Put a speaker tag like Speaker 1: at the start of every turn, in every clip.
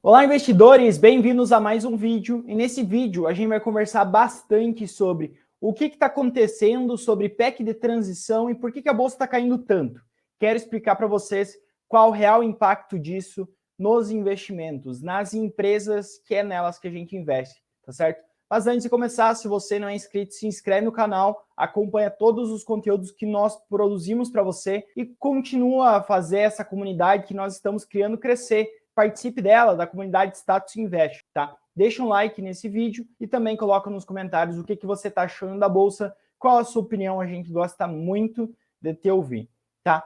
Speaker 1: Olá, investidores! Bem-vindos a mais um vídeo. E nesse vídeo a gente vai conversar bastante sobre o que está acontecendo, sobre PEC de transição e por que a Bolsa está caindo tanto. Quero explicar para vocês qual o real impacto disso nos investimentos, nas empresas que é nelas que a gente investe, tá certo? Mas antes de começar, se você não é inscrito, se inscreve no canal, acompanha todos os conteúdos que nós produzimos para você e continua a fazer essa comunidade que nós estamos criando crescer. Participe dela, da comunidade Status Invest, tá? Deixa um like nesse vídeo e também coloca nos comentários o que você está achando da Bolsa, qual a sua opinião, a gente gosta muito de te ouvir, tá?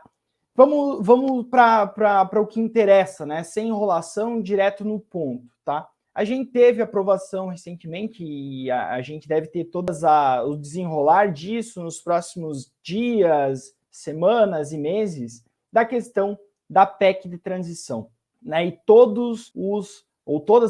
Speaker 1: Vamos para o que interessa, né? Sem enrolação, direto no ponto, tá? A gente teve aprovação recentemente e a gente deve ter o desenrolar disso nos próximos dias, semanas e meses, da questão da PEC de transição, né? E todas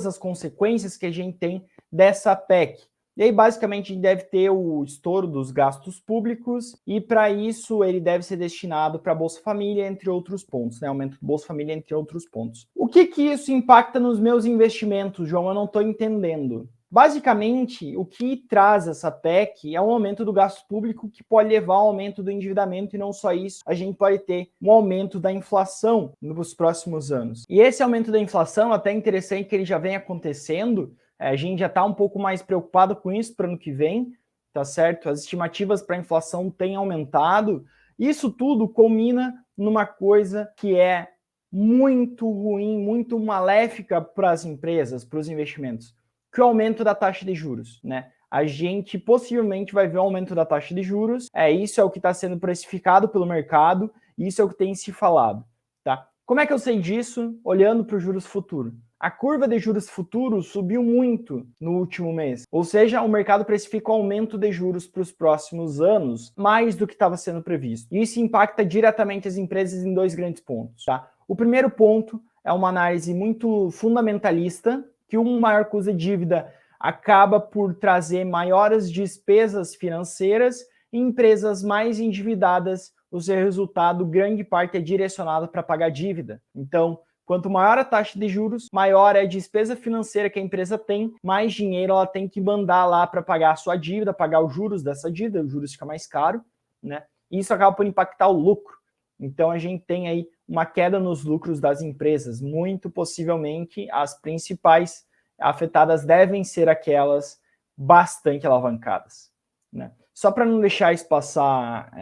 Speaker 1: as consequências que a gente tem dessa PEC. E aí, basicamente, a gente deve ter o estouro dos gastos públicos e, para isso, ele deve ser destinado para Bolsa Família, entre outros pontos, né? Aumento do Bolsa Família, entre outros pontos. O que isso impacta nos meus investimentos, João? Eu não estou entendendo. Basicamente, o que traz essa PEC é um aumento do gasto público que pode levar ao aumento do endividamento e não só isso, a gente pode ter um aumento da inflação nos próximos anos. E esse aumento da inflação, até interessante que ele já vem acontecendo, a gente já está um pouco mais preocupado com isso para o ano que vem, tá certo? As estimativas para a inflação têm aumentado. Isso tudo culmina numa coisa que é muito ruim, muito maléfica para as empresas, para os investimentos, que é o aumento da taxa de juros, né? A gente possivelmente vai ver um aumento da taxa de juros, isso é o que está sendo precificado pelo mercado, isso é o que tem se falado, tá? Como é que eu sei disso? Olhando para os juros futuros. A curva de juros futuros subiu muito no último mês, ou seja, o mercado precifica o aumento de juros para os próximos anos, mais do que estava sendo previsto. E isso impacta diretamente as empresas em dois grandes pontos, tá? O primeiro ponto é uma análise muito fundamentalista, que um maior custo de dívida acaba por trazer maiores despesas financeiras e empresas mais endividadas, o seu resultado, grande parte é direcionado para pagar dívida. Então, quanto maior a taxa de juros, maior é a despesa financeira que a empresa tem, mais dinheiro ela tem que mandar lá para pagar a sua dívida, pagar os juros dessa dívida, os juros fica mais caro, né? E isso acaba por impactar o lucro. Então a gente tem aí uma queda nos lucros das empresas. Muito possivelmente as principais afetadas devem ser aquelas bastante alavancadas, né? Só para não deixar isso passar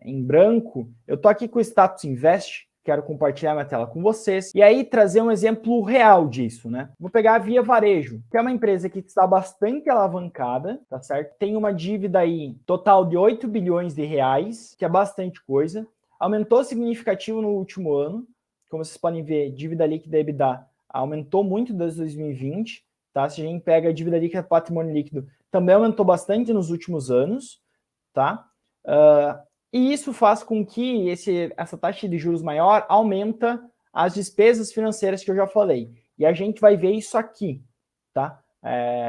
Speaker 1: em branco, eu estou aqui com o Status Invest, quero compartilhar minha tela com vocês, e aí trazer um exemplo real disso, né? Vou pegar a Via Varejo, que é uma empresa que está bastante alavancada, tá certo? Tem uma dívida aí total de 8 bilhões de reais, que é bastante coisa. Aumentou significativo no último ano, como vocês podem ver, dívida líquida EBITDA aumentou muito desde 2020, tá? Se a gente pega a dívida líquida patrimônio líquido, também aumentou bastante nos últimos anos, tá? E isso faz com que essa taxa de juros maior aumenta as despesas financeiras que eu já falei. E a gente vai ver isso aqui, tá?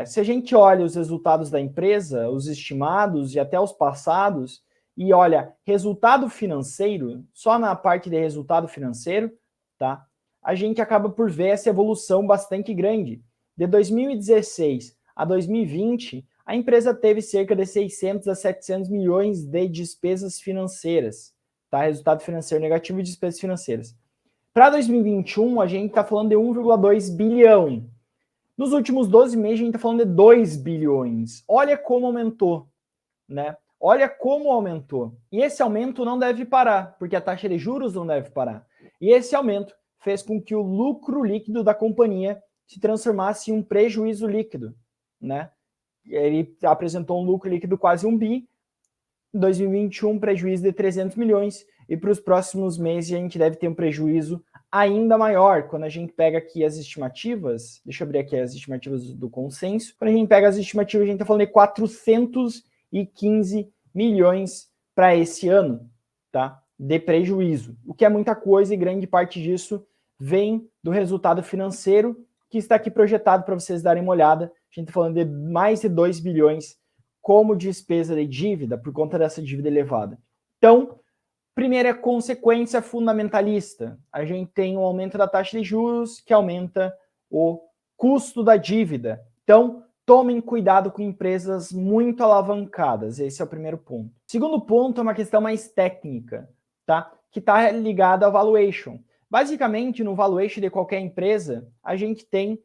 Speaker 1: Se a gente olha os resultados da empresa, os estimados e até os passados, e olha resultado financeiro, só na parte de resultado financeiro, tá? A gente acaba por ver essa evolução bastante grande. De 2016 a 2020, a empresa teve cerca de 600 a 700 milhões de despesas financeiras, tá? Resultado financeiro negativo e despesas financeiras. Para 2021, a gente está falando de 1,2 bilhão. Nos últimos 12 meses, a gente está falando de 2 bilhões. Olha como aumentou, né? Olha como aumentou. E esse aumento não deve parar, porque a taxa de juros não deve parar. E esse aumento fez com que o lucro líquido da companhia se transformasse em um prejuízo líquido, né? Ele apresentou um lucro líquido quase 1 bi, em 2021 prejuízo de 300 milhões, e para os próximos meses a gente deve ter um prejuízo ainda maior. Quando a gente pega aqui as estimativas, deixa eu abrir aqui as estimativas do consenso, quando a gente pega as estimativas, a gente está falando de 415 milhões para esse ano, tá? De prejuízo, o que é muita coisa, e grande parte disso vem do resultado financeiro, que está aqui projetado para vocês darem uma olhada. A gente está falando de mais de 2 bilhões como despesa de dívida, por conta dessa dívida elevada. Então, primeira consequência fundamentalista, a gente tem um aumento da taxa de juros, que aumenta o custo da dívida. Então, tomem cuidado com empresas muito alavancadas. Esse é o primeiro ponto. Segundo ponto é uma questão mais técnica, tá? Que está ligada ao valuation. Basicamente, no valuation de qualquer empresa, a gente tem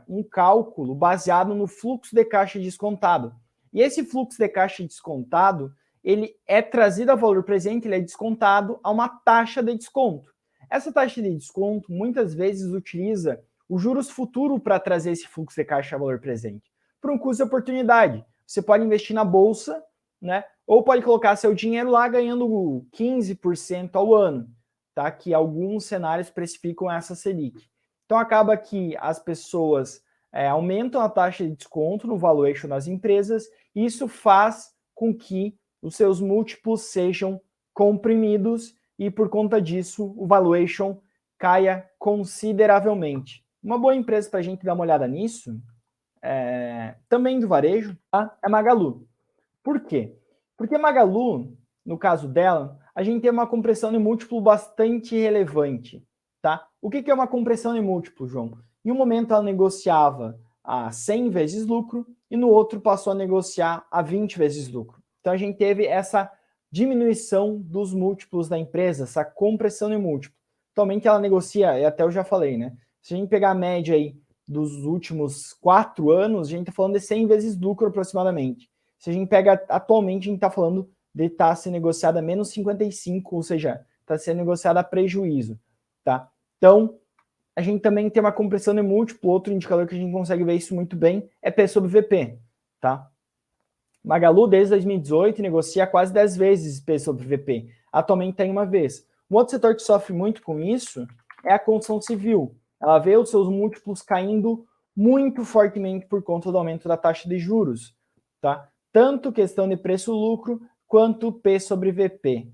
Speaker 1: um cálculo baseado no fluxo de caixa descontado. E esse fluxo de caixa descontado, ele é trazido a valor presente, ele é descontado a uma taxa de desconto. Essa taxa de desconto, muitas vezes, utiliza o juros futuro para trazer esse fluxo de caixa a valor presente. Por um custo de oportunidade. Você pode investir na bolsa, né? Ou pode colocar seu dinheiro lá ganhando 15% ao ano, tá? Que alguns cenários precificam essa Selic. Então acaba que as pessoas aumentam a taxa de desconto no valuation das empresas, e isso faz com que os seus múltiplos sejam comprimidos e por conta disso o valuation caia consideravelmente. Uma boa empresa para a gente dar uma olhada nisso, também do varejo, tá? É Magalu. Por quê? Porque Magalu, no caso dela, a gente tem uma compressão de múltiplo bastante relevante, tá? O que é uma compressão de múltiplo, João? Em um momento ela negociava a 100 vezes lucro e no outro passou a negociar a 20 vezes lucro. Então a gente teve essa diminuição dos múltiplos da empresa, essa compressão de múltiplo. Atualmente ela negocia, e até eu já falei, né? Se a gente pegar a média aí dos últimos 4 anos, a gente está falando de 100 vezes lucro aproximadamente. Se a gente pega atualmente, a gente está falando de estar sendo negociada a menos 55, ou seja, está sendo negociada a prejuízo, tá? Então, a gente também tem uma compressão de múltiplo, outro indicador que a gente consegue ver isso muito bem é P sobre VP, tá? Magalu, desde 2018, negocia quase 10 vezes P sobre VP. Atualmente tem uma vez. Um outro setor que sofre muito com isso é a construção civil. Ela vê os seus múltiplos caindo muito fortemente por conta do aumento da taxa de juros, tá? Tanto questão de preço-lucro, quanto P sobre VP.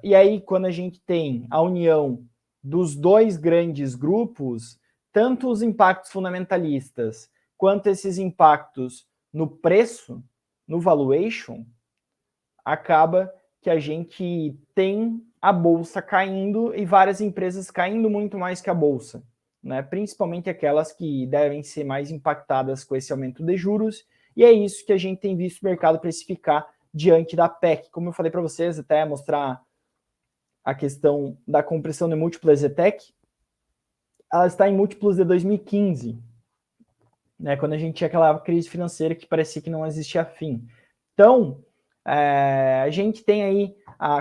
Speaker 1: E aí, quando a gente tem a união dos dois grandes grupos, tanto os impactos fundamentalistas, quanto esses impactos no preço, no valuation, acaba que a gente tem a bolsa caindo e várias empresas caindo muito mais que a bolsa, né? Principalmente aquelas que devem ser mais impactadas com esse aumento de juros, e é isso que a gente tem visto o mercado precificar diante da PEC. Como eu falei para vocês, até mostrar a questão da compressão de múltiplos Zetec, ela está em múltiplos de 2015, né, quando a gente tinha aquela crise financeira que parecia que não existia fim. Então, a gente tem aí,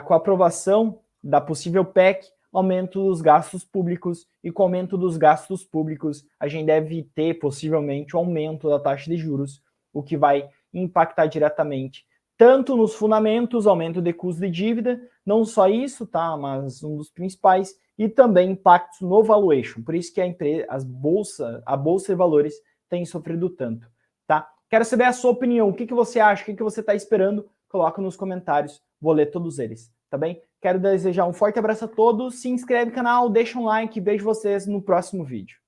Speaker 1: com a aprovação da possível PEC, aumento dos gastos públicos, e com o aumento dos gastos públicos, a gente deve ter, possivelmente, o aumento da taxa de juros, o que vai impactar diretamente, tanto nos fundamentos, aumento de custo de dívida, não só isso, tá, mas um dos principais, e também impactos no valuation. Por isso que a bolsa de valores tem sofrido tanto, tá? Quero saber a sua opinião, o que você acha, o que você está esperando, coloca nos comentários, vou ler todos eles, tá bem? Quero desejar um forte abraço a todos, se inscreve no canal, deixa um like, vejo vocês no próximo vídeo.